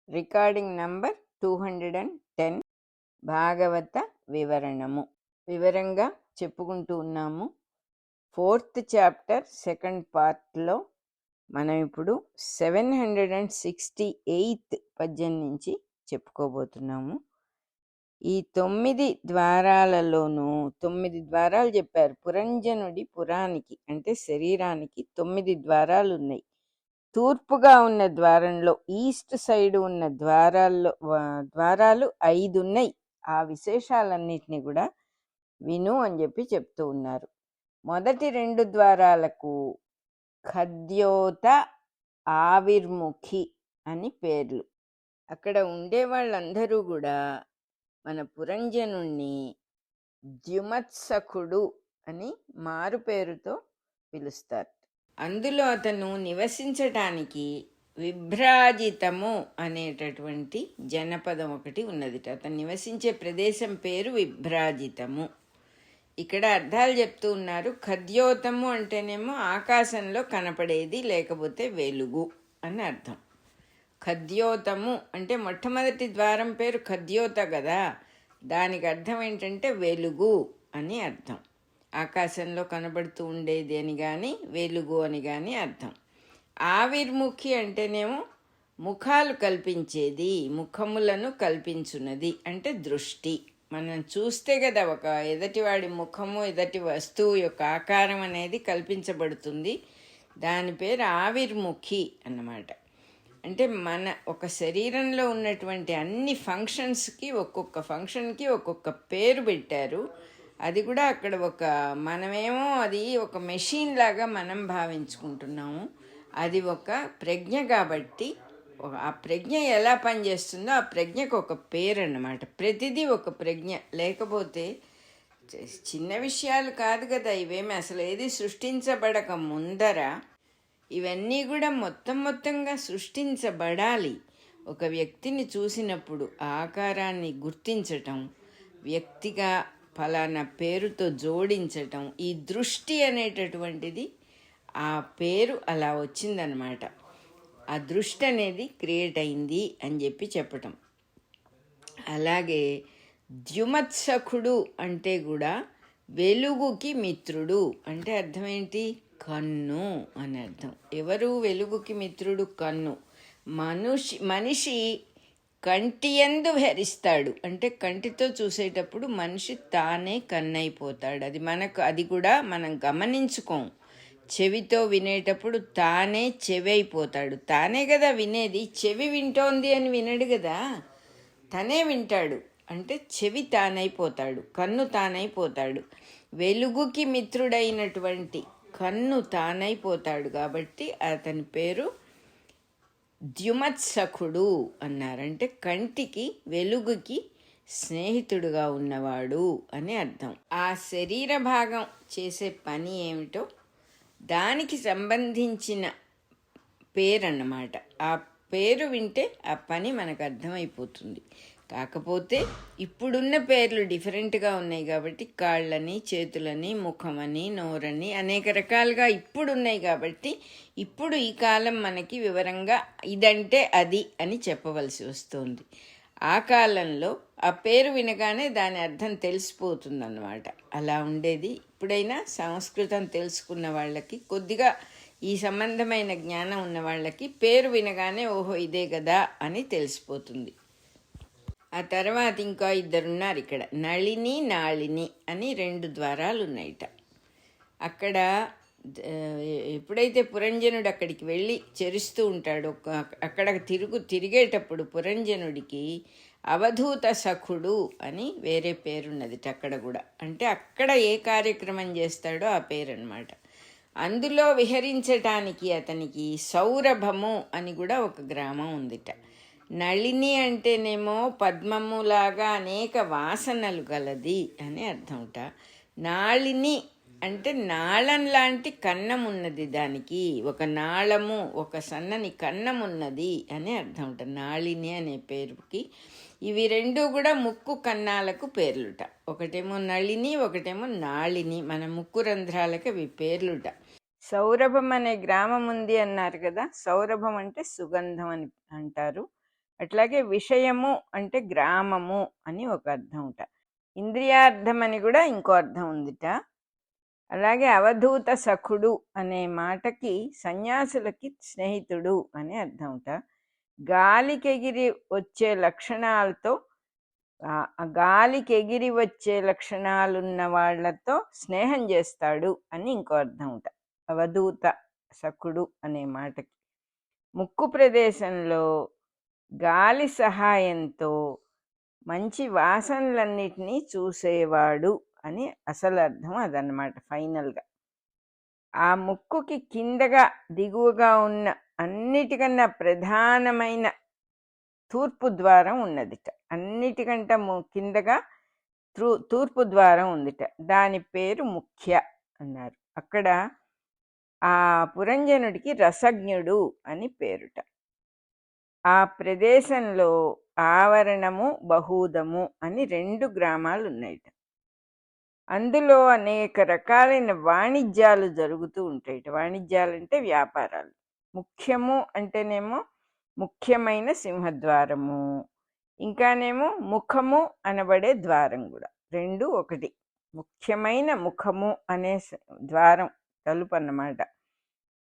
Recording number 210 భాగవత వివరంగా చెప్పుకుంటూ ఉన్నాము. 4th చాప్టర్ సెకండ్ పార్ట్లో మనం ఇప్పుడు 768 పద్యం నుంచి చెప్పుకోబోతున్నాము. ఈ 9 ద్వారాలలోనూ 9 ద్వారాలు చెప్పారు. పురంజనుడి పురానికి అంటే శరీరానికి 9 ద్వారాలు ఉన్నాయి. తూర్పుగా ఉన్న ద్వారంలో ఈస్ట్ సైడ్ ఉన్న ద్వారాలు 5 ఉన్నాయి. ఆ విశేషాలన్నిటినీ కూడా విను అని చెప్తూ ఉన్నారు. మొదటి 2 ద్వారాలకు ఖద్యోత, ఆవిర్ముఖి అని పేర్లు. అక్కడ ఉండే వాళ్ళందరూ కూడా మన పురంజనుణ్ణి ద్యుమత్సకుడు అని మారు పేరుతో పిలుస్తారు. అందులో అతను నివసించటానికి విభ్రాజితము అనేటటువంటి జనపదం ఒకటి ఉన్నదిట. అతను నివసించే ప్రదేశం పేరు విభ్రాజితము. ఇక్కడ అర్థాలు చెప్తూ ఉన్నారు. ఖద్యోతము అంటేనేమో ఆకాశంలో కనపడేది, లేకపోతే వెలుగు అని అర్థం. ఖద్యోతము అంటే మొట్టమొదటి ద్వారం పేరు ఖద్యోత కదా, దానికి అర్థం ఏంటంటే వెలుగు అని అర్థం. ఆకాశంలో కనబడుతూ ఉండేది అని కానీ వెలుగు అని కానీ అర్థం. ఆవిర్ముఖి అంటేనేమో ముఖాలు కల్పించేది, ముఖములను కల్పించున్నది అంటే దృష్టి. మనం చూస్తే కదా ఒక ఎదటివాడి ముఖము, ఎదటి వస్తువు యొక్క ఆకారం అనేది కల్పించబడుతుంది. దాని పేరు ఆవిర్ముఖి అన్నమాట. అంటే మన ఒక శరీరంలో ఉన్నటువంటి అన్ని ఫంక్షన్స్కి ఒక్కొక్క ఫంక్షన్కి ఒక్కొక్క పేరు పెట్టారు. అది కూడా అక్కడ మనమేమో అది ఒక మెషిన్ లాగా మనం భావించుకుంటున్నాము. అది ఒక ప్రజ్ఞ కాబట్టి ఆ ప్రజ్ఞ ఎలా పనిచేస్తుందో ఆ ప్రజ్ఞకు ఒక పేరు అన్నమాట. ప్రతిదీ ఒక ప్రజ్ఞ. లేకపోతే చిన్న విషయాలు కాదు కదా ఇవేమి. అసలు ఏది సృష్టించబడక ముందర ఇవన్నీ కూడా మొత్తంగా సృష్టించబడాలి. ఒక వ్యక్తిని చూసినప్పుడు ఆకారాన్ని గుర్తించటం, వ్యక్తిగా ఫలానా పేరుతో జోడించటం, ఈ దృష్టి అనేటటువంటిది ఆ పేరు అలా వచ్చిందనమాట. ఆ దృష్టి అనేది క్రియేట్ అయింది అని చెప్పటం. అలాగే ద్యుమత్సకుడు అంటే కూడా వెలుగుకి మిత్రుడు అంటే అర్థం ఏంటి? కన్ను అని అర్థం. ఎవరు వెలుగుకి మిత్రుడు? కన్ను. మనిషి కంటియందు హరిస్తాడు అంటే కంటితో చూసేటప్పుడు మనిషి తానే కన్నైపోతాడు. అది కూడా మనం గమనించుకోం. చెవితో వినేటప్పుడు తానే చెవి అయిపోతాడు. తానే కదా వినేది. చెవి వింటోంది అని వినడు కదా, తనే వింటాడు. అంటే చెవి తానైపోతాడు, కన్ను తానైపోతాడు. వెలుగుకి మిత్రుడైనటువంటి కన్ను తానైపోతాడు కాబట్టి అతని పేరు ద్యుమత్సకుడు అన్నారంటే కంటికి వెలుగుకి స్నేహితుడుగా ఉన్నవాడు అని అర్థం. ఆ శరీర భాగం చేసే పని ఏమిటో దానికి సంబంధించిన పేరు అన్నమాట. ఆ పేరు వింటే ఆ పని మనకు అర్థమైపోతుంది. కాకపోతే ఇప్పుడున్న పేర్లు డిఫరెంట్గా ఉన్నాయి కాబట్టి కాళ్ళని, చేతులని, ముఖమని, నోరని అనేక రకాలుగా ఇప్పుడున్నాయి కాబట్టి ఇప్పుడు ఈ కాలం మనకి వివరంగా ఇదంటే అది అని చెప్పవలసి వస్తుంది. ఆ కాలంలో ఆ పేరు వినగానే దాని అర్థం తెలిసిపోతుందన్నమాట. అలా ఉండేది. ఇప్పుడైనా సంస్కృతం తెలుసుకున్న వాళ్ళకి, కొద్దిగా ఈ సంబంధమైన జ్ఞానం ఉన్న వాళ్ళకి పేరు వినగానే ఓహో ఇదే కదా అని తెలిసిపోతుంది. ఆ తర్వాత ఇంకా 2 ఉన్నారు ఇక్కడ. నళిని, నాళిని అని 2 ద్వారాలు ఉన్నాయిట. అక్కడ ఎప్పుడైతే పురంజనుడు అక్కడికి వెళ్ళి చెరుస్తూ ఉంటాడో అక్కడ తిరిగేటప్పుడు పురంజనుడికి అవధూత సఖుడు అని వేరే పేరున్నది అక్కడ కూడా. అంటే అక్కడ ఏ కార్యక్రమం చేస్తాడో ఆ పేరు అన్నమాట. అందులో విహరించటానికి అతనికి సౌరభము అని కూడా ఒక గ్రామం ఉందిట. నళిని అంటేనేమో పద్మములాగా అనేక వాసనలు గలది అని అర్థంట. నాళిని అంటే నాళం లాంటి కన్నం ఉన్నది, దానికి ఒక నాళము, ఒక సన్నని కన్నం ఉన్నది అని అర్థంట నాళిని అనే పేరుకి. ఇవి 2 కూడా ముక్కు కన్నాలకు పేర్లుట. ఒకటేమో నళిని, ఒకటేమో నాళిని. మన ముక్కు రంధ్రాలకు అవి పేర్లుట. సౌరభం అనే గ్రామం ఉంది అన్నారు కదా. సౌరభం అంటే సుగంధం అని అంటారు. అట్లాగే విషయము అంటే గ్రామము అని ఒక అర్థం ఉంట. ఇంద్రియార్థం అని కూడా ఇంకో అర్థం ఉందిట. అలాగే అవధూత సఖుడు అనే మాటకి సన్యాసులకి స్నేహితుడు అని అర్థం ఉంట. గాలికి ఎగిరి వచ్చే లక్షణాలతో గాలికి ఎగిరి వచ్చే లక్షణాలున్న వాళ్ళతో స్నేహం చేస్తాడు అని ఇంకో అర్థం ఉంట. అవధూత సఖుడు అనే మాటకి ముక్కు ప్రదేశంలో గాలి సహాయంతో మంచి వాసనలన్నిటినీ చూసేవాడు అని అసలు అర్థం అదనమాట. ఫైనల్గా ఆ ముక్కుకి కిందగా దిగువగా ఉన్న అన్నిటికన్నా ప్రధానమైన తూర్పు ద్వారం ఉన్నదిట. అన్నిటికంట కిందగా తూర్పు ద్వారం ఉందిట. దాని పేరు ముఖ్య అన్నారు. అక్కడ ఆ పురంజనుడికి రసజ్ఞుడు అని పేరుట. ఆ ప్రదేశంలో ఆవరణము బహూదము అని 2 గ్రామాలు ఉన్నాయిట. అందులో అనేక రకాలైన వాణిజ్యాలు జరుగుతూ ఉంటాయిట. వాణిజ్యాలు అంటే వ్యాపారాలు. ముఖ్యము అంటేనేమో ముఖ్యమైన సింహద్వారము, ఇంకానేమో ముఖము అనబడే ద్వారం కూడా. 2 ఒకటి. ముఖ్యమైన ముఖము అనే ద్వారం తలుపు అన్నమాట.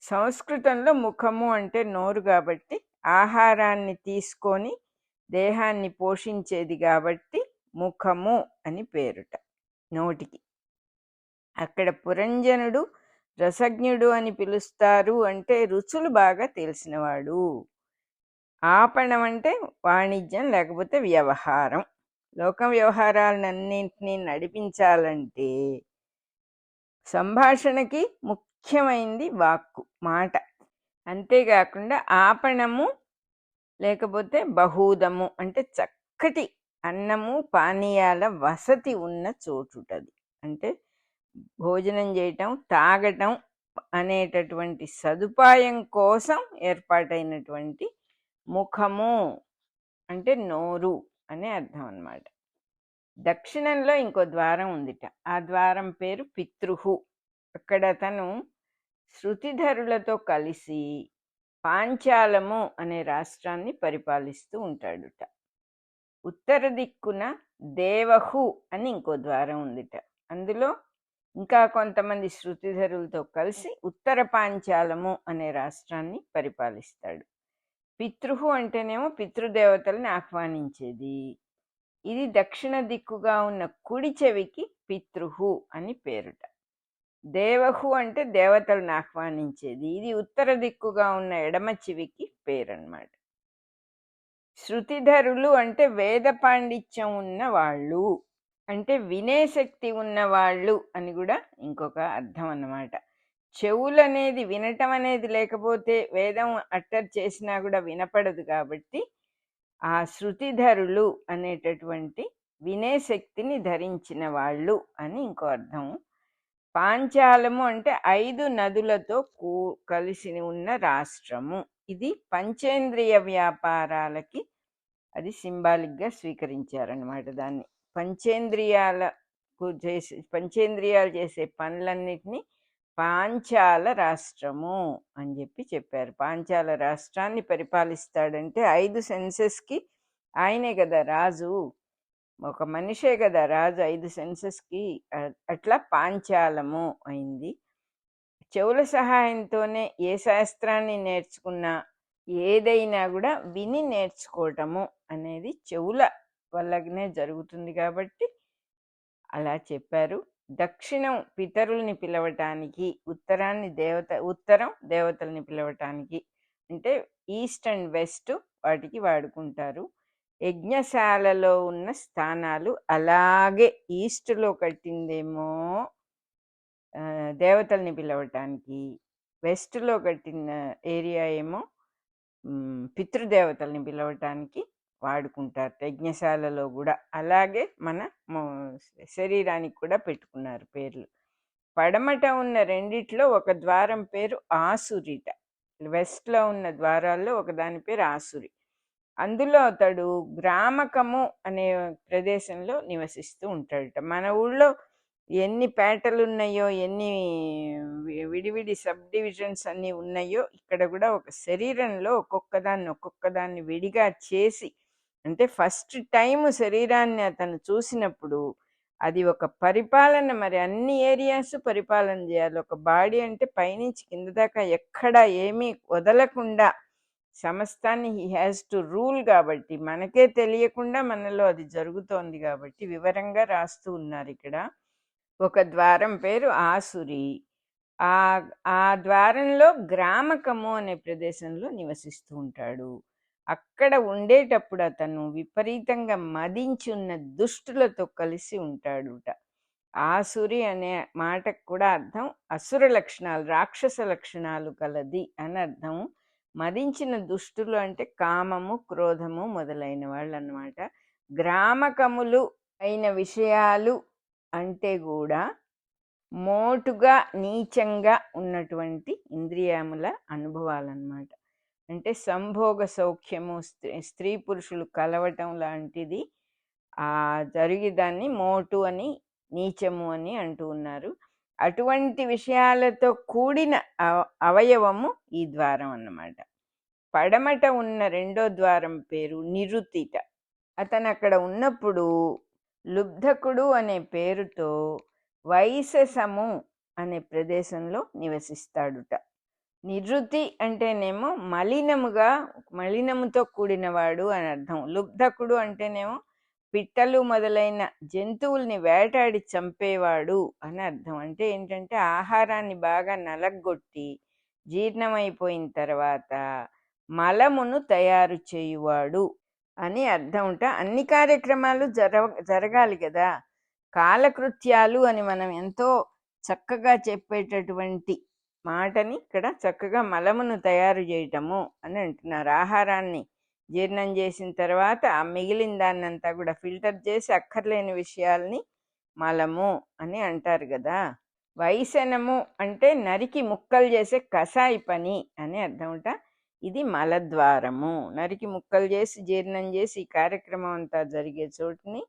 సంస్కృతంలో ముఖము అంటే నోరు కాబట్టి ఆహారాన్ని తీసుకొని దేహాన్ని పోషించేది కాబట్టి ముఖము అని పేరుట నోటికి. అక్కడ పురంజనుడు రసజ్ఞుడు అని పిలుస్తారు అంటే రుచులు బాగా తెలిసినవాడు. ఆపణం అంటే వాణిజ్యం లేకపోతే వ్యవహారం. లోక వ్యవహారాలన్నింటినీ నడిపించాలంటే సంభాషణకి ముఖ్యమైనది వాక్కు, మాట. అంతేకాకుండా ఆపణము లేకపోతే బహూదము అంటే చక్కటి అన్నము పానీయాల వసతి ఉన్న చోటుటది. అంటే భోజనం చేయటం తాగటం అనేటటువంటి సదుపాయం కోసం ఏర్పాటైనటువంటి ముఖము అంటే నోరు అనే అర్థం అన్నమాట. దక్షిణంలో ఇంకో ద్వారం ఉందిట. ఆ ద్వారం పేరు పితృహు. అక్కడ తను శృతిధరులతో కలిసి పాంచాలము అనే రాష్ట్రాన్ని పరిపాలిస్తూ ఉంటాడుట. ఉత్తర దిక్కున దేవహు అని ఇంకో ద్వారం ఉందిట. అందులో ఇంకా కొంతమంది శృతిధరులతో కలిసి ఉత్తర పాంచాలము అనే రాష్ట్రాన్ని పరిపాలిస్తాడు. పితృహు అంటేనేమో పితృదేవతల్ని ఆహ్వానించేది. ఇది దక్షిణ దిక్కుగా ఉన్న కుడి చెవికి పితృహు అని పేరుట. దేవహు అంటే దేవతలను ఆహ్వానించేది. ఇది ఉత్తర దిక్కుగా ఉన్న ఎడమ చెవికి పేరన్నమాట. శృతిధరులు అంటే వేద పాండిత్యం ఉన్న వాళ్ళు, అంటే వినే శక్తి ఉన్నవాళ్ళు అని కూడా ఇంకొక అర్థం అన్నమాట. చెవులు అనేది వినటం అనేది లేకపోతే వేదం అట్టర్ చేసినా కూడా వినపడదు కాబట్టి ఆ శృతిధరులు అనేటటువంటి వినే శక్తిని ధరించిన వాళ్ళు అని ఇంకో అర్థం. పాంచాలము అంటే 5 నదులతో కలిసి ఉన్న రాష్ట్రము. ఇది పంచేంద్రియ వ్యాపారాలకి అది సింబాలిక్గా స్వీకరించారనమాట. దాన్ని పంచేంద్రియాలు చేసే పనులన్నిటినీ పాంచాల రాష్ట్రము అని చెప్పారు. పాంచాల రాష్ట్రాన్ని పరిపాలిస్తాడంటే 5 సెన్సెస్కి ఆయనే కదా రాజు. ఒక మనిషే కదా రాజు 5 సెన్సెస్కి. అట్లా పాంచాలము అయింది. చెవుల సహాయంతోనే ఏ శాస్త్రాన్ని నేర్చుకున్నా ఏదైనా కూడా విని నేర్చుకోవటము అనేది చెవుల వల్లనే జరుగుతుంది కాబట్టి అలా చెప్పారు. దక్షిణం పితరుల్ని పిలవటానికి, ఉత్తరం దేవతల్ని పిలవటానికి, అంటే ఈస్ట్ అండ్ వెస్ట్ వాటికి వాడుకుంటారు. యజ్ఞశాలలో ఉన్న స్థానాలు అలాగే ఈస్ట్లో కట్టిందేమో దేవతల్ని పిలవటానికి, వెస్ట్లో కట్టిన ఏరియా ఏమో పితృదేవతల్ని పిలవటానికి వాడుకుంటారు యజ్ఞశాలలో కూడా. అలాగే మన శరీరానికి కూడా పెట్టుకున్నారు పేర్లు. పడమట ఉన్న రెండిట్లో ఒక ద్వారం పేరు ఆసురిట. వెస్ట్లో ఉన్న ద్వారాల్లో ఒకదాని పేరు ఆసురి. అందులో అతడు గ్రామకము అనే ప్రదేశంలో నివసిస్తూ ఉంటాడట. మన ఊళ్ళో ఎన్ని పేటలు ఉన్నాయో, ఎన్ని విడివిడి సబ్ డివిజన్స్ అన్నీ ఉన్నాయో, ఇక్కడ కూడా ఒక శరీరంలో ఒక్కొక్కదాన్ని విడిగా చేసి, అంటే ఫస్ట్ టైం శరీరాన్ని అతను చూసినప్పుడు అది ఒక పరిపాలన, మరి అన్ని ఏరియాస్ పరిపాలన చేయాలి. ఒక బాడీ అంటే పైనుంచి కింద దాకా ఎక్కడ ఏమీ వదలకుండా సమస్తాన్ని హీ హ్యాస్ టు రూల్. కాబట్టి మనకే తెలియకుండా మనలో అది జరుగుతోంది కాబట్టి వివరంగా రాస్తూ ఉన్నారు ఇక్కడ. ఒక ద్వారం పేరు ఆసురి. ఆ ఆ ద్వారంలో గ్రామకము అనే ప్రదేశంలో నివసిస్తూ ఉంటాడు. అక్కడ ఉండేటప్పుడు అతను విపరీతంగా మదించి ఉన్న దుష్టులతో కలిసి ఉంటాడుట. ఆసురి అనే మాటకు కూడా అర్థం అసుర లక్షణాలు, రాక్షస లక్షణాలు కలది అని అర్థం. మదించిన దుష్టులు అంటే కామము, క్రోధము మొదలైన వాళ్ళు అన్నమాట. గ్రామకములు అయిన విషయాలు అంటే కూడా మోటుగా నీచంగా ఉన్నటువంటి ఇంద్రియముల అనుభవాలన్నమాట. అంటే సంభోగ సౌఖ్యము, స్త్రీ పురుషులు కలవటం లాంటిది జరిగి దాన్ని మోటు అని, నీచము అని అంటూ ఉన్నారు. అటువంటి విషయాలతో కూడిన అవయవము ఈ ద్వారం అన్నమాట. పడమట ఉన్న రెండో ద్వారం పేరు నిరుతిట. అతను అక్కడ ఉన్నప్పుడు లుబ్ధకుడు అనే పేరుతో వైశసము అనే ప్రదేశంలో నివసిస్తాడుట. నిరుతి అంటేనేమో మలినముతో కూడినవాడు అని అర్థం. లుబ్ధకుడు అంటేనేమో పిట్టలు మొదలైన జంతువుల్ని వేటాడి చంపేవాడు అని అర్థం. అంటే ఏంటంటే ఆహారాన్ని బాగా నలగొట్టి జీర్ణమైపోయిన తర్వాత మలమును తయారు చేయువాడు అని అర్థం. అన్ని కార్యక్రమాలు జరగాలి కదా. కాలకృత్యాలు అని మనం ఎంతో చక్కగా చెప్పేటటువంటి మాటని ఇక్కడ చక్కగా మలమును తయారు చేయటము అని అంటున్నారు. ఆహారాన్ని జీర్ణం చేసిన తర్వాత ఆ మిగిలిన దాన్నంతా కూడా ఫిల్టర్ చేసి అక్కర్లేని విషయాల్ని మలము అని అంటారు కదా. వైసనము అంటే నరికి ముక్కలు చేసే కషాయి పని అని అర్థమట. ఇది మలద్వారము. నరికి ముక్కలు చేసి జీర్ణం చేసి ఈ కార్యక్రమం అంతా జరిగే చోటుని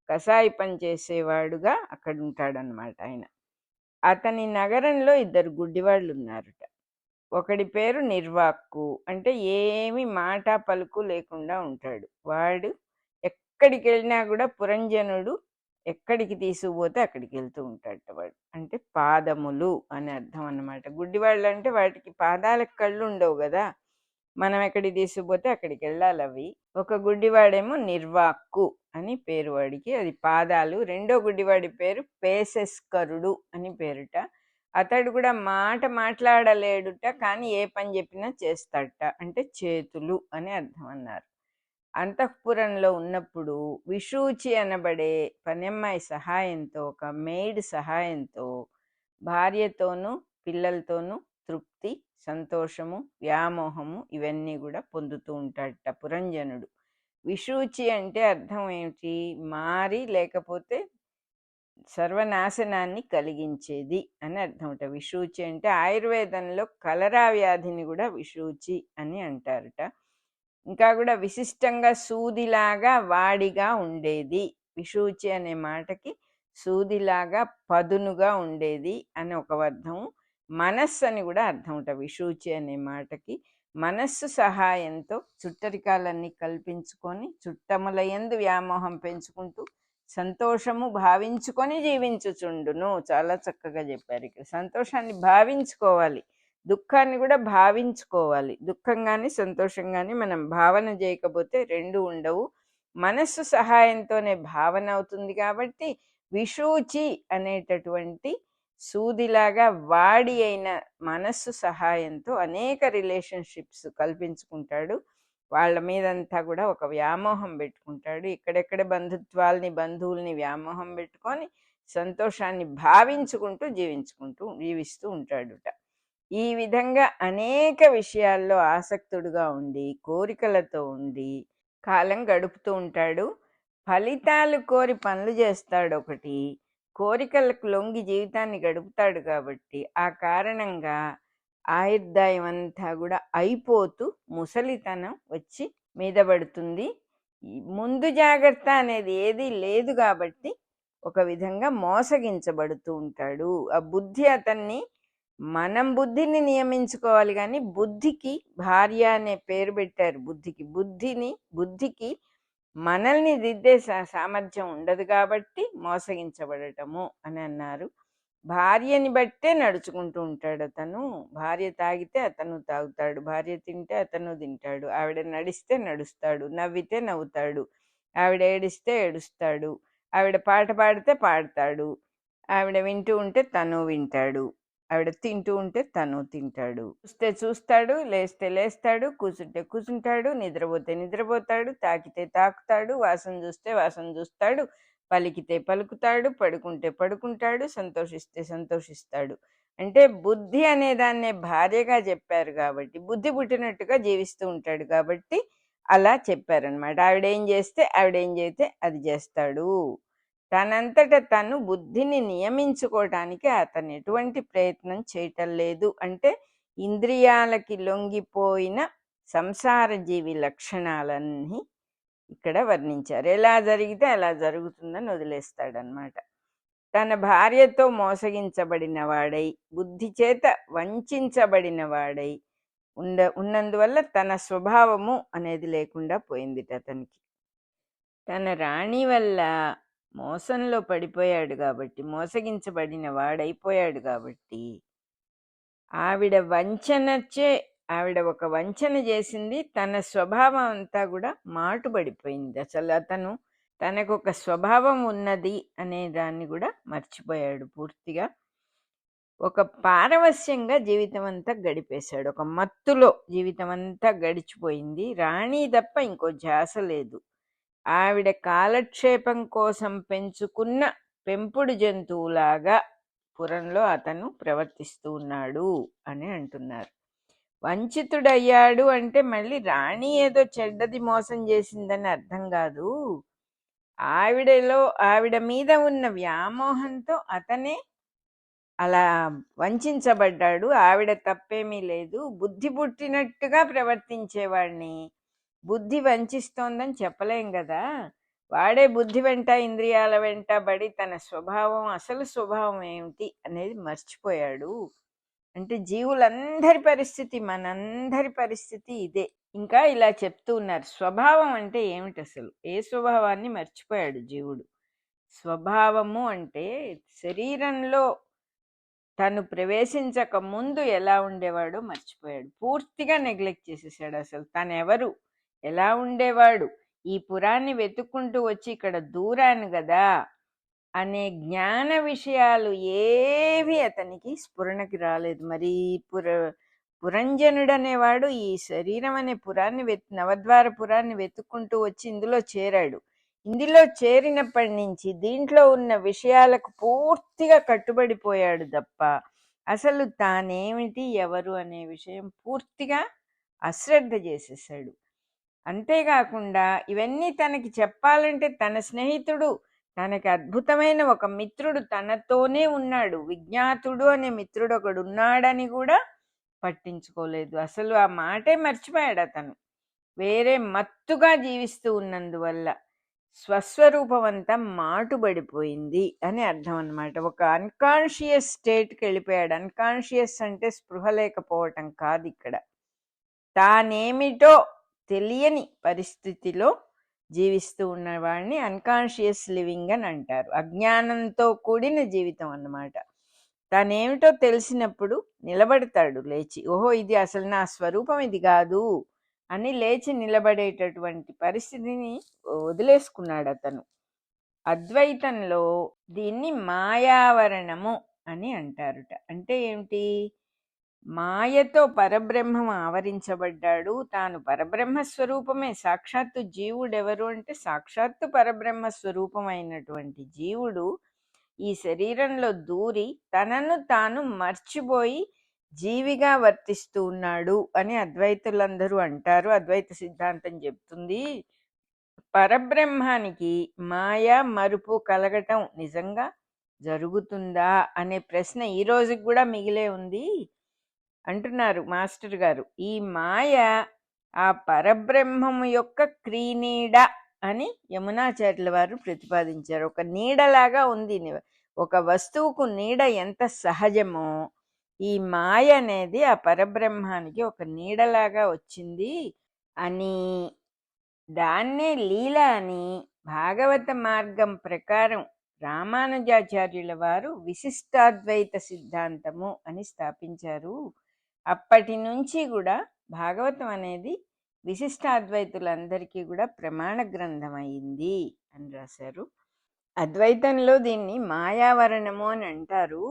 కషాయి పని చేసేవాడుగా అక్కడ ఉంటాడనమాట ఆయన. అతని నగరంలో 2 గుడ్డివాళ్ళు ఉన్నారుట. ఒకడి పేరు నిర్వాక్కు, అంటే ఏమి మాట పలుకు లేకుండా ఉంటాడు. వాడు ఎక్కడికి వెళ్ళినా కూడా పురంజనుడు ఎక్కడికి తీసుకుపోతే అక్కడికి వెళ్తూ ఉంటాడు వాడు. అంటే పాదములు అని అర్థం అన్నమాట. గుడ్డివాళ్ళు అంటే వాటికి పాదాలకు కళ్ళు ఉండవు కదా, మనం ఎక్కడికి తీసుకుపోతే అక్కడికి వెళ్ళాలి అవి. ఒక గుడ్డివాడేమో నిర్వాక్కు అని పేరు వాడికి, అది పాదాలు. రెండో గుడ్డివాడి పేరు పేసెస్కరుడు అని పేరుట. అతడు కూడా మాట్లాడలేడుట, కానీ ఏ పని చెప్పినా చేస్తాడట. అంటే చేతులు అని అర్థం అన్నారు. అంతఃపురంలో ఉన్నప్పుడు విషూచి అనబడే పనమ్మాయి సహాయంతో, ఒక మెయిడ్ సహాయంతో భార్యతోనూ పిల్లలతోనూ తృప్తి, సంతోషము, వ్యామోహము ఇవన్నీ కూడా పొందుతూ ఉంటాడట పురంజనుడు. విషూచి అంటే అర్థం ఏమిటి? మారి లేకపోతే సర్వనాశనాన్ని కలిగించేది అని అర్థమట. విషూచి అంటే ఆయుర్వేదంలో కలరా వ్యాధిని కూడా విషూచి అని అంటారట. ఇంకా కూడా విశిష్టంగా సూదిలాగా వాడిగా ఉండేది. విషూచి అనే మాటకి సూదిలాగా పదునుగా ఉండేది అని ఒక అర్థం. మనస్సు అని కూడా అర్థమట. విషూచి అనే మాటకి మనస్సు సహాయంతో చుట్టరికాలన్నీ కల్పించుకొని చుట్టముల యందు వ్యామోహం పెంచుకుంటూ సంతోషము భావించుకొని జీవించుచుండును. చాలా చక్కగా చెప్పారు ఇక్కడ. సంతోషాన్ని భావించుకోవాలి, దుఃఖాన్ని కూడా భావించుకోవాలి. దుఃఖంగాని సంతోషంగాని మనం భావన చేయకపోతే రెండు ఉండవు. మనస్సు సహాయంతోనే భావన అవుతుంది. కాబట్టి విషూచి అనేటటువంటి సూదిలాగా వాడి అయిన మనస్సు సహాయంతో అనేక రిలేషన్షిప్స్ కల్పించుకుంటాడు. వాళ్ళ మీదంతా కూడా ఒక వ్యామోహం పెట్టుకుంటాడు. ఇక్కడెక్కడ బంధువుల్ని వ్యామోహం పెట్టుకొని సంతోషాన్ని భావించుకుంటూ జీవిస్తూ ఉంటాడుట. ఈ విధంగా అనేక విషయాల్లో ఆసక్తుడుగా ఉండి కోరికలతో ఉండి కాలం గడుపుతూ ఉంటాడు. ఫలితాలు కోరి పనులు చేస్తాడు ఒకటి, కోరికలకు లొంగి జీవితాన్ని గడుపుతాడు. కాబట్టి ఆ కారణంగా ఆయుర్దాయం అంతా కూడా అయిపోతూ ముసలితనం వచ్చి మీద పడుతుంది. ముందు జాగ్రత్త అనేది ఏది లేదు కాబట్టి ఒక విధంగా మోసగించబడుతూ ఉంటాడు. ఆ బుద్ధి అతన్ని, మనం బుద్ధిని నియమించుకోవాలి కానీ బుద్ధికి భార్య అనే పేరు పెట్టారు. బుద్ధికి మనల్ని దిద్దే సామర్థ్యం ఉండదు కాబట్టి మోసగించబడటము అని అన్నారు. భార్యని బట్టే నడుచుకుంటూ ఉంటాడు అతను. భార్య తాగితే అతను తాగుతాడు, భార్య తింటే అతను తింటాడు, ఆవిడ నడిస్తే నడుస్తాడు, నవ్వితే నవ్వుతాడు, ఆవిడ ఏడిస్తే ఏడుస్తాడు, ఆవిడ పాట పాడితే పాడతాడు, ఆవిడ వింటూ ఉంటే తను వింటాడు, ఆవిడ తింటూ ఉంటే తను తింటాడు, చూస్తే చూస్తాడు, లేస్తే లేస్తాడు, కూర్చుంటే కూర్చుంటాడు, నిద్రపోతే నిద్రపోతాడు, తాకితే తాకుతాడు, వాసన చూస్తే వాసన చూస్తాడు, పలికితే పలుకుతాడు, పడుకుంటే పడుకుంటాడు, సంతోషిస్తే సంతోషిస్తాడు. అంటే బుద్ధి అనే దాన్నే భార్యగా చెప్పారు కాబట్టి, బుద్ధి పుట్టినట్టుగా జీవిస్తూ ఉంటాడు కాబట్టి అలా చెప్పారనమాట. ఆవిడేం చేస్తే ఆవిడేం చేస్తే అది చేస్తాడు. తనంతట తను బుద్ధిని నియమించుకోవటానికి అతను ఎటువంటి ప్రయత్నం చేయటం లేదు. అంటే ఇంద్రియాలకి లొంగిపోయిన సంసార జీవి లక్షణాలన్నీ ఇక్కడ వర్ణించారు. ఎలా జరిగితే అలా జరుగుతుందని వదిలేస్తాడనమాట. తన భార్యతో మోసగించబడిన వాడై, బుద్ధి చేత వంచబడిన వాడై ఉన్నందువల్ల తన స్వభావము అనేది లేకుండా పోయింది అతనికి. తన రాణి వల్ల మోసంలో పడిపోయాడు కాబట్టి, మోసగించబడిన వాడైపోయాడు కాబట్టి, ఆవిడ ఒక వంచన చేసింది. తన స్వభావం అంతా కూడా మాటుబడిపోయింది. అసలు అతను తనకు ఒక స్వభావం ఉన్నది అనే దాన్ని కూడా మర్చిపోయాడు పూర్తిగా. ఒక పారవస్యంగా జీవితం అంతా గడిపేశాడు, ఒక మత్తులో జీవితం అంతా గడిచిపోయింది. రాణి తప్ప ఇంకో ధ్యాస లేదు. ఆవిడ కాలక్షేపం కోసం పెంచుకున్న పెంపుడు జంతువులాగా పురంలో అతను ప్రవర్తిస్తూ ఉన్నాడు అని అంటున్నారు. వంచితుడయ్యాడు అంటే మళ్ళీ రాణి ఏదో చెడ్డది మోసం చేసిందని అర్థం కాదు. ఆవిడ మీద ఉన్న వ్యామోహంతో అతనే అలా వంచబడ్డాడు. ఆవిడ తప్పేమీ లేదు. బుద్ధి పుట్టినట్టుగా ప్రవర్తించేవాడిని బుద్ధి వంచిస్తోందని చెప్పలేం కదా. వాడే బుద్ధి వెంట ఇంద్రియాల వెంట పడి తన స్వభావం, అసలు స్వభావం ఏమిటి అనేది మర్చిపోయాడు. అంటే జీవులందరి పరిస్థితి, మనందరి పరిస్థితి ఇదే. ఇంకా ఇలా చెప్తూ ఉన్నారు, స్వభావం అంటే ఏమిటి అసలు, ఏ స్వభావాన్ని మర్చిపోయాడు జీవుడు. స్వభావము అంటే శరీరంలో తను ప్రవేశించక ముందు ఎలా ఉండేవాడో మర్చిపోయాడు, పూర్తిగా నెగ్లెక్ట్ చేసేసాడు. అసలు తనెవరు, ఎలా ఉండేవాడు, ఈ పురాన్ని వెతుక్కుంటూ వచ్చి ఇక్కడ దూరాను కదా అనే జ్ఞాన విషయాలు ఏవి అతనికి స్ఫురణకి రాలేదు. మరి పురంజనుడు అనేవాడు ఈ శరీరం అనే నవద్వార పురాన్ని వెతుక్కుంటూ వచ్చి ఇందులో చేరాడు. ఇందులో చేరినప్పటి నుంచి దీంట్లో ఉన్న విషయాలకు పూర్తిగా కట్టుబడిపోయాడు తప్ప అసలు తానేమిటి, ఎవరు అనే విషయం పూర్తిగా అశ్రద్ధ చేసేసాడు. అంతేకాకుండా ఇవన్నీ తనకి చెప్పాలంటే తన స్నేహితుడు, తనకి అద్భుతమైన ఒక మిత్రుడు తనతోనే ఉన్నాడు, విజ్ఞాతుడు అనే మిత్రుడు ఒకడు ఉన్నాడని కూడా పట్టించుకోలేదు. అసలు ఆ మాటే మర్చిపోయాడు అతను. వేరే మత్తుగా జీవిస్తూ ఉన్నందువల్ల స్వస్వరూపం అంతా మాటుబడిపోయింది అని అర్థం అన్నమాట. ఒక అన్కాన్షియస్ స్టేట్కి వెళ్ళిపోయాడు. అన్కాన్షియస్ అంటే స్పృహ లేకపోవటం కాదు, ఇక్కడ తానేమిటో తెలియని పరిస్థితిలో జీవిస్తూ ఉన్నవాడిని అన్కాన్షియస్ లివింగ్ అని అంటారు. అజ్ఞానంతో కూడిన జీవితం అన్నమాట. తనేమిటో తెలిసినప్పుడు నిలబడతాడు లేచి, ఓహో ఇది అసలు నా స్వరూపం ఇది కాదు అని లేచి నిలబడేటటువంటి పరిస్థితిని వదిలేసుకున్నాడు అతను. అద్వైతంలో దీన్ని మాయావరణము అని అంటారుట. అంటే ఏమిటి, మాయతో పరబ్రహ్మం ఆవరించబడ్డాడు. తాను పరబ్రహ్మ స్వరూపమే. సాక్షాత్తు జీవుడెవరు అంటే సాక్షాత్తు పరబ్రహ్మ స్వరూపమైనటువంటి జీవుడు ఈ శరీరంలో దూరి తనను తాను మర్చిపోయి జీవిగా వర్తిస్తూ ఉన్నాడు అని అద్వైతులందరూ అంటారు. అద్వైత సిద్ధాంతం చెప్తుంది పరబ్రహ్మానికి మాయ మరుపు కలగటం నిజంగా జరుగుతుందా అనే ప్రశ్న ఈ రోజుకి కూడా మిగిలే ఉంది అంటున్నారు మాస్టర్ గారు. ఈ మాయ ఆ పరబ్రహ్మము యొక్క క్రీనీడ అని యమునాచార్యుల వారు ప్రతిపాదించారు. ఒక నీడలాగా ఉంది. ఒక వస్తువుకు నీడ ఎంత సహజమో ఈ మాయ అనేది ఆ పరబ్రహ్మానికి ఒక నీడలాగా వచ్చింది అని, దాన్నే లీల అని భాగవత మార్గం ప్రకారం రామానుజాచార్యుల వారు విశిష్టాద్వైత సిద్ధాంతము అని స్థాపించారు. అప్పటి నుంచి కూడా భాగవతం అనేది విశిష్టాద్వైతులందరికీ కూడా ప్రమాణ గ్రంథం అయింది అని రాశారు. అద్వైతంలో దీన్ని మాయావరణము అని అంటారు.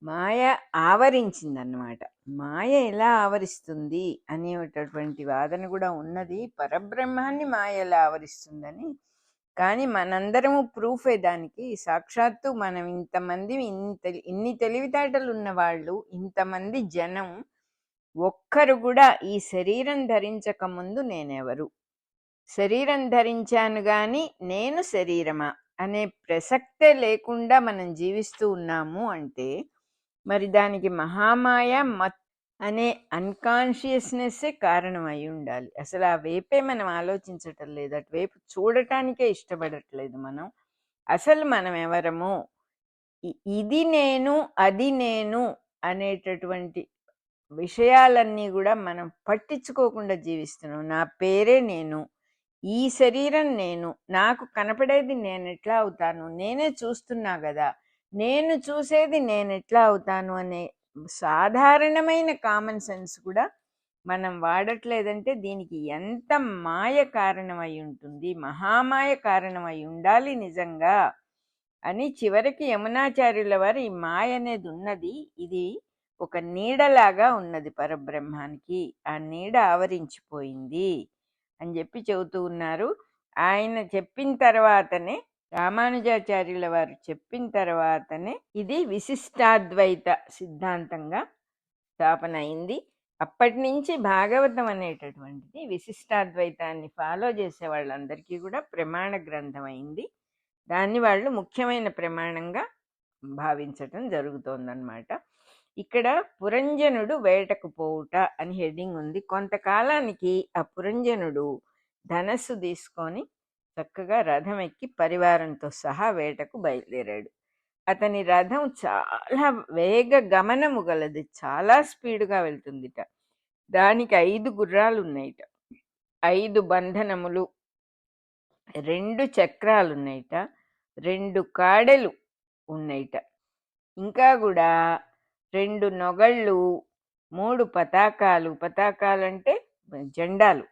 మాయ ఆవరించిందన్నమాట. మాయ ఎలా ఆవరిస్తుంది అనేటటువంటి వాదన కూడా ఉన్నది. పరబ్రహ్మాన్ని మాయ ఎలా ఆవరిస్తుందని. కానీ మనందరము ప్రూఫే దానికి. సాక్షాత్తు మనం ఇంతమంది ఇన్ని తెలివితేటలు ఉన్న వాళ్ళు, ఇంతమంది జనం, ఒక్కరు కూడా ఈ శరీరం ధరించక ముందు నేనెవరు, శరీరం ధరించాను గాని నేను శరీరమా అనే ప్రసక్తే లేకుండా మనం జీవిస్తూ ఉన్నాము అంటే మరి దానికి మహామాయ అనే అన్కాన్షియస్నెస్సే కారణం అయి ఉండాలి. అసలు ఆ వైపే మనం ఆలోచించటం లేదు, అటువైపు చూడటానికే ఇష్టపడట్లేదు మనం. అసలు మనం ఎవరము, ఇది నేను అది నేను అనేటటువంటి విషయాలన్నీ కూడా మనం పట్టించుకోకుండా జీవిస్తున్నాం. నా పేరే నేను, ఈ శరీరం నేను, నాకు కనపడేది నేను ఎట్లా అవుతాను, నేనే చూస్తున్నా కదా, నేను చూసేది నేను ఎట్లా అవుతాను అనే సాధారణమైన కామన్ సెన్స్ కూడా మనం వాడట్లేదంటే దీనికి ఎంత మాయ కారణమై ఉంటుంది, మహామాయ కారణమై ఉండాలి నిజంగా అని. చివరికి యమునాచార్యుల వారు ఈ మాయ అనేది ఉన్నది, ఇది ఒక నీడలాగా ఉన్నది పరబ్రహ్మానికి, ఆ నీడ ఆవరించిపోయింది అని చెప్పి చెబుతూ ఉన్నారు. ఆయన చెప్పిన తర్వాతనే, రామానుజాచార్యుల వారు చెప్పిన తర్వాతనే ఇది విశిష్టాద్వైత సిద్ధాంతంగా స్థాపన అయింది. అప్పటి నుంచి భాగవతం అనేటటువంటిది విశిష్టాద్వైతాన్ని ఫాలో చేసే వాళ్ళందరికీ కూడా ప్రమాణ గ్రంథం అయింది. దాన్ని వాళ్ళు ముఖ్యమైన ప్రమాణంగా భావించటం జరుగుతోందన్నమాట. ఇక్కడ పురంజనుడు వేటకు పోవుట అని హెడ్డింగ్ ఉంది. కొంతకాలానికి ఆ పురంజనుడు ధనస్సు తీసుకొని చక్కగా రథం ఎక్కి పరివారంతో సహా వేటకు బయలుదేరాడు. అతని రథం చాలా వేగ గమనము గలది, చాలా స్పీడ్గా వెళ్తుందిట. దానికి 5 గుర్రాలు ఉన్నాయిట, 5 బంధనములు, 2 చక్రాలు ఉన్నాయిట, 2 కాడెలు ఉన్నాయిట, ఇంకా కూడా 2 నొగళ్ళు, 3 పతాకాలు, పతాకాలు అంటే జెండాలు,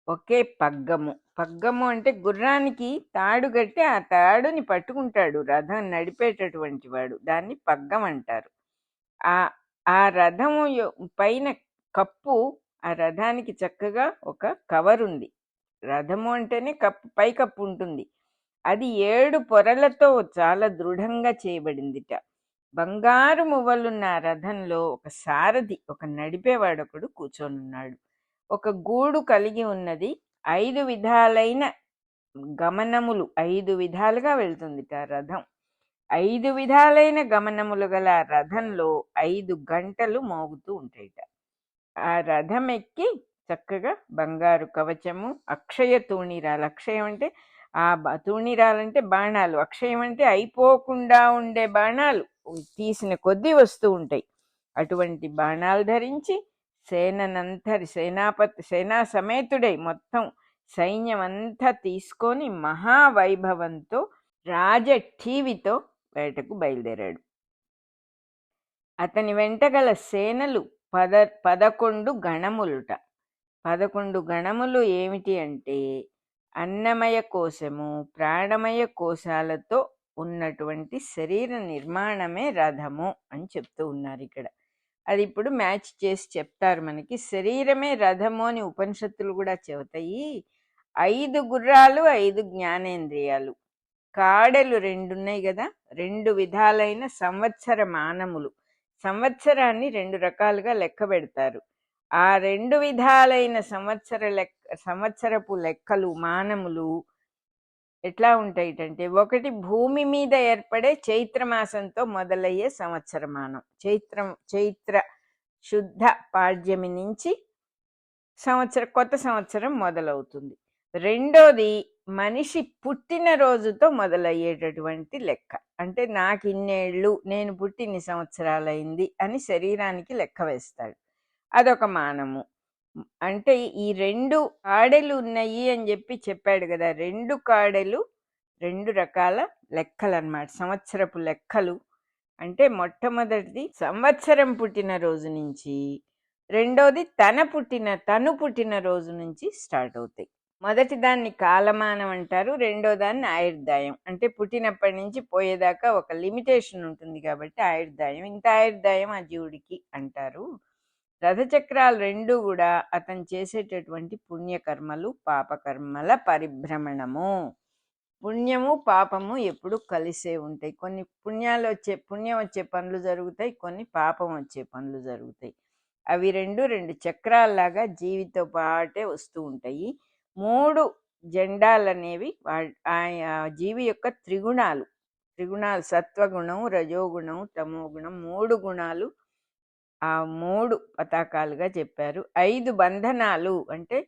ఒకే పగ్గము అంటే గుర్రానికి తాడు కట్టి ఆ తాడుని పట్టుకుంటాడు రథం నడిపేటటువంటి వాడు, దాన్ని పగ్గం అంటారు. ఆ రథము పైన కప్పు, ఆ రథానికి చక్కగా ఒక కవర్ ఉంది. రథము అంటేనే పై కప్పు ఉంటుంది. అది 7 పొరలతో చాలా దృఢంగా చేయబడిందిట. బంగారు మువ్వలున్న రథంలో ఒక సారథి, ఒక నడిపేవాడొకడు కూర్చొని ఉన్నాడు. ఒక గూడు కలిగి ఉన్నది. 5 విధాలైన గమనములు, 5 విధాలుగా వెళ్తుందిట రథం. 5 విధాలైన గమనములు గల రథంలో 5 గంటలు మోగుతూ ఉంటాయిట. ఆ రథం ఎక్కి చక్కగా బంగారు కవచము, అక్షయ తూణీరాలు, అక్షయం అంటే ఆ తూణీరాలంటే బాణాలు, అక్షయం అంటే అయిపోకుండా ఉండే బాణాలు, తీసిన కొద్దీ వస్తూ ఉంటాయి. అటువంటి బాణాలు ధరించి సేనా సమేతుడై మొత్తం సైన్యం అంతా తీసుకొని మహావైభవంతో రాజఠీవితో వేటకు బయలుదేరాడు. అతని వెంట గల సేనలు 11 గణములుట. 11 గణములు ఏమిటి అంటే అన్నమయ కోశము, ప్రాణమయ కోశాలతో ఉన్నటువంటి శరీర నిర్మాణమే రథము అని చెప్తూ ఉన్నారు ఇక్కడ. అది ఇప్పుడు మ్యాచ్ చేసి చెప్తారు మనకి. శరీరమే రథము అని ఉపనిషత్తులు కూడా చెబుతాయి. 5 గుర్రాలు, 5 జ్ఞానేంద్రియాలు, కాడెలు 2 ఉన్నాయి కదా, 2 విధాలైన సంవత్సర మానములు. సంవత్సరాన్ని 2 రకాలుగా లెక్క పెడతారు. ఆ 2 విధాలైన సంవత్సరపు లెక్కలు, మానములు ఎట్లా ఉంటాయిటంటే, ఒకటి భూమి మీద ఏర్పడే చైత్రమాసంతో మొదలయ్యే సంవత్సరమానం, చైత్ర శుద్ధ పాడ్యమి నుంచి కొత్త సంవత్సరం మొదలవుతుంది. రెండోది మనిషి పుట్టిన రోజుతో మొదలయ్యేటటువంటి లెక్క. అంటే నాకు ఇన్నేళ్ళు, నేను పుట్టి ఇన్ని సంవత్సరాలైంది అని శరీరానికి లెక్క వేస్తాడు. అదొక మానము. అంటే ఈ 2 కాడెలు ఉన్నాయి అని చెప్పాడు కదా! 2 కాడెలు 2 రకాల లెక్కలన్నమాట. సంవత్సరపు లెక్కలు. అంటే మొట్టమొదటిది సంవత్సరం పుట్టిన రోజు నుంచి, రెండోది తను పుట్టిన రోజు నుంచి స్టార్ట్ అవుతాయి. మొదటి దాన్ని కాలమానం అంటారు, రెండో దాన్ని ఆయుర్దాయం. అంటే పుట్టినప్పటి నుంచి పోయేదాకా ఒక లిమిటేషన్ ఉంటుంది కాబట్టి ఆయుర్దాయం. ఇంత ఆయుర్దాయం ఆ జీవుడికి అంటారు. రథచక్రాలు 2 కూడా అతను చేసేటటువంటి పుణ్యకర్మలు, పాపకర్మల పరిభ్రమణము. పుణ్యము పాపము ఎప్పుడు కలిసే ఉంటాయి. కొన్ని పుణ్యం వచ్చే పనులు జరుగుతాయి, కొన్ని పాపం వచ్చే పనులు జరుగుతాయి. అవి 2 చక్రాల్లాగా జీవితో పాటే వస్తూ ఉంటాయి. 3 జెండాలనేవి ఆ జీవి యొక్క త్రిగుణాలు. సత్వగుణం, రజోగుణం, తమోగుణం, 3 గుణాలు ఆ 3 పతాకాలుగా చెప్పారు. 5 బంధనాలు అంటే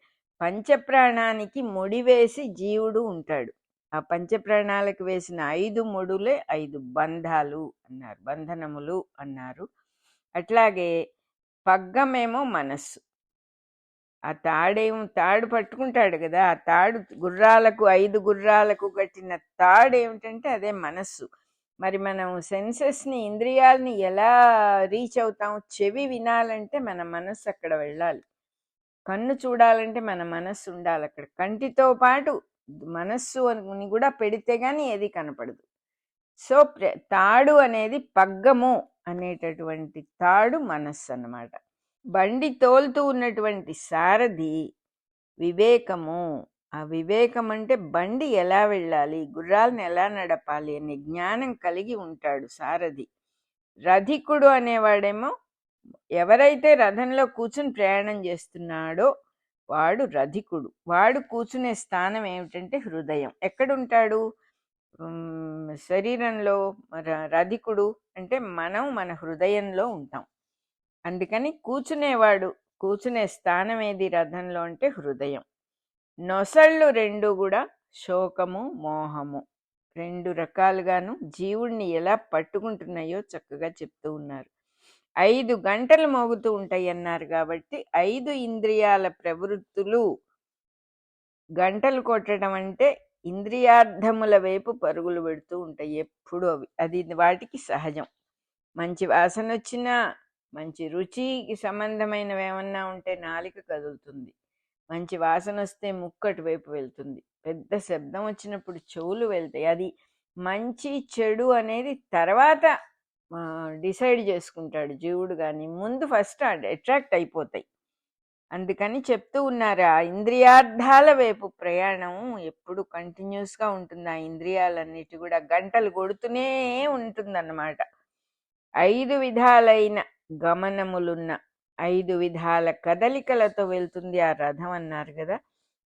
పంచప్రాణానికి ముడివేసి జీవుడు ఉంటాడు. ఆ పంచప్రాణాలకు వేసిన 5 ముడులే 5 బంధాలు అన్నారు, బంధనములు అన్నారు. అట్లాగే పగ్గమేమో మనస్సు. ఆ తాడు పట్టుకుంటాడు కదా, ఆ తాడు 5 గుర్రాలకు కట్టిన తాడు ఏమిటంటే అదే మనస్సు. మరి మనం సెన్సెస్ని, ఇంద్రియాలని ఎలా రీచ్ అవుతాం? చెవి వినాలంటే మన మనస్సు అక్కడ వెళ్ళాలి, కన్ను చూడాలంటే మన మనస్సు ఉండాలి అక్కడ. కంటితో పాటు మనస్సు అని కూడా పెడితే గానీ ఏది కనపడదు. సో తాడు అనేది పగ్గము అనేటటువంటి తాడు మనస్సు అన్నమాట. బండి తోలుతూ ఉన్నటువంటి సారథి వివేకము. ఆ వివేకం అంటే బండి ఎలా వెళ్ళాలి, గుర్రాలను ఎలా నడపాలి అనే జ్ఞానం కలిగి ఉంటాడు సారథి. రథికుడు అనేవాడేమో ఎవరైతే రథంలో కూర్చుని ప్రయాణం చేస్తున్నాడో వాడు రథికుడు. వాడు కూర్చునే స్థానం ఏమిటంటే హృదయం. ఎక్కడుంటాడు? శరీరంలో. రథికుడు అంటే మనం మన హృదయంలో ఉంటాం. అందుకని కూర్చునే స్థానం ఏది రథంలో అంటే హృదయం. నొసళ్ళు 2 కూడా శోకము, మోహము 2 రకాలుగాను జీవుణ్ణి ఎలా పట్టుకుంటున్నాయో చక్కగా చెప్తూ ఉన్నారు. 5 గంటలు మోగుతూ ఉంటాయి అన్నారు కాబట్టి 5 ఇంద్రియాల ప్రవృత్తులు. గంటలు కొట్టడం అంటే ఇంద్రియార్థముల వైపు పరుగులు పెడుతూ ఉంటాయి ఎప్పుడు. అది వాటికి సహజం. మంచి వాసన వచ్చినా, మంచి రుచికి సంబంధమైనవి ఏమన్నా ఉంటే నాలిక కదులుతుంది, మంచి వాసన వస్తే ముక్కటి వైపు వెళ్తుంది, పెద్ద శబ్దం వచ్చినప్పుడు చెవులు వెళ్తాయి. అది మంచి చెడు అనేది తర్వాత డిసైడ్ చేసుకుంటాడు జీవుడు, కానీ ముందు ఫస్ట్ అట్రాక్ట్ అయిపోతాయి. అందుకని చెప్తూ ఉన్నారు, ఆ ఇంద్రియార్థాల వైపు ప్రయాణం ఎప్పుడు కంటిన్యూస్గా ఉంటుంది. ఆ ఇంద్రియాలన్నిటి కూడా గంటలు కొడుతూనే ఉంటుందన్నమాట. 5 విధాలైన గమనములున్న 5 విధాల కదలికలతో వెళ్తుంది ఆ రథం అన్నారు కదా.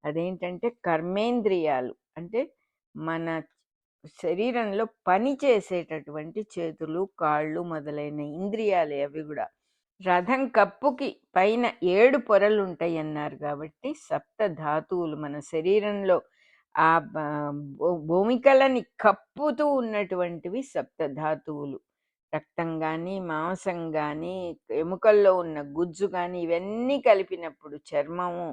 అదేంటంటే కర్మేంద్రియాలు అంటే మన శరీరంలో పని చేసేటటువంటి చేతులు, కాళ్ళు మొదలైన ఇంద్రియాలే అవి కూడా. రథం కప్పుకి పైన 7 పొరలు ఉంటాయి అన్నారు కాబట్టి 7 ధాతువులు మన శరీరంలో ఆ భూమికలని కప్పుతూ ఉన్నటువంటివి 7 ధాతువులు. రక్తం కానీ, మాంసం కానీ, ఎముకల్లో ఉన్న గుజ్జు కానీ, ఇవన్నీ కలిపినప్పుడు, చర్మము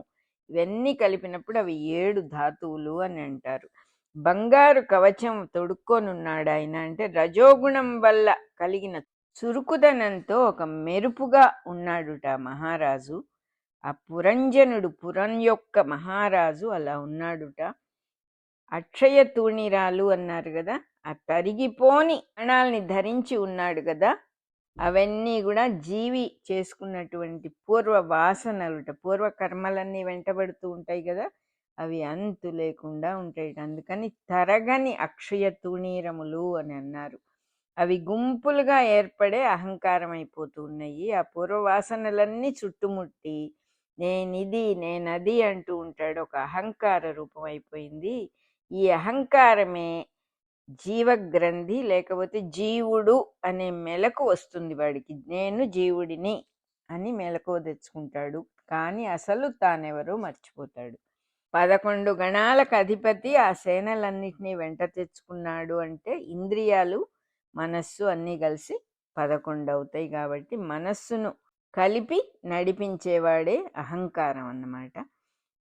ఇవన్నీ కలిపినప్పుడు అవి 7 ధాతువులు అని అంటారు. బంగారు కవచం తొడుక్కొనున్నాడు ఆయన అంటే రజోగుణం వల్ల కలిగిన చురుకుదనంతో ఒక మెరుపుగా ఉన్నాడుట మహారాజు. ఆ పురంజనుడు, పురం యొక్క మహారాజు అలా ఉన్నాడుట. అక్షయ తూణిరాలు అన్నారు కదా, ఆ తరిగిపోని ప్రాణాలని ధరించి ఉన్నాడు కదా. అవన్నీ కూడా జీవి చేసుకున్నటువంటి పూర్వ వాసనలుట, పూర్వకర్మలన్నీ వెంటబడుతూ ఉంటాయి కదా, అవి అంతు లేకుండా ఉంటాయి. అందుకని తరగని అక్షయ తూణీరములు అని అన్నారు. అవి గుంపులుగా ఏర్పడే అహంకారం అయిపోతూ ఉన్నాయి. ఆ పూర్వవాసనలన్నీ చుట్టుముట్టి నేనది అంటూ ఉంటాడు. ఒక అహంకార రూపం అయిపోయింది. ఈ అహంకారమే జీవగ్రంథి, లేకపోతే జీవుడు అనే మెలకు వస్తుంది వాడికి. నేను జీవుడిని అని మెలకువ తెచ్చుకుంటాడు, కానీ అసలు తానెవరో మర్చిపోతాడు. 11 గణాలకు అధిపతి ఆ సేనలన్నిటినీ వెంట తెచ్చుకున్నాడు అంటే ఇంద్రియాలు మనస్సు అన్నీ కలిసి 11 అవుతాయి. కాబట్టి మనస్సును కలిపి నడిపించేవాడే అహంకారం అన్నమాట.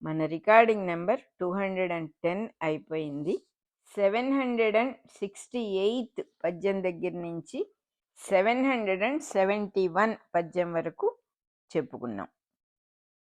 మన రికార్డింగ్ నెంబర్ 210 అయిపోయింది. 768 పద్యం దగ్గర నుంచి 771 పద్యం వరకు చెప్పుకున్నాం.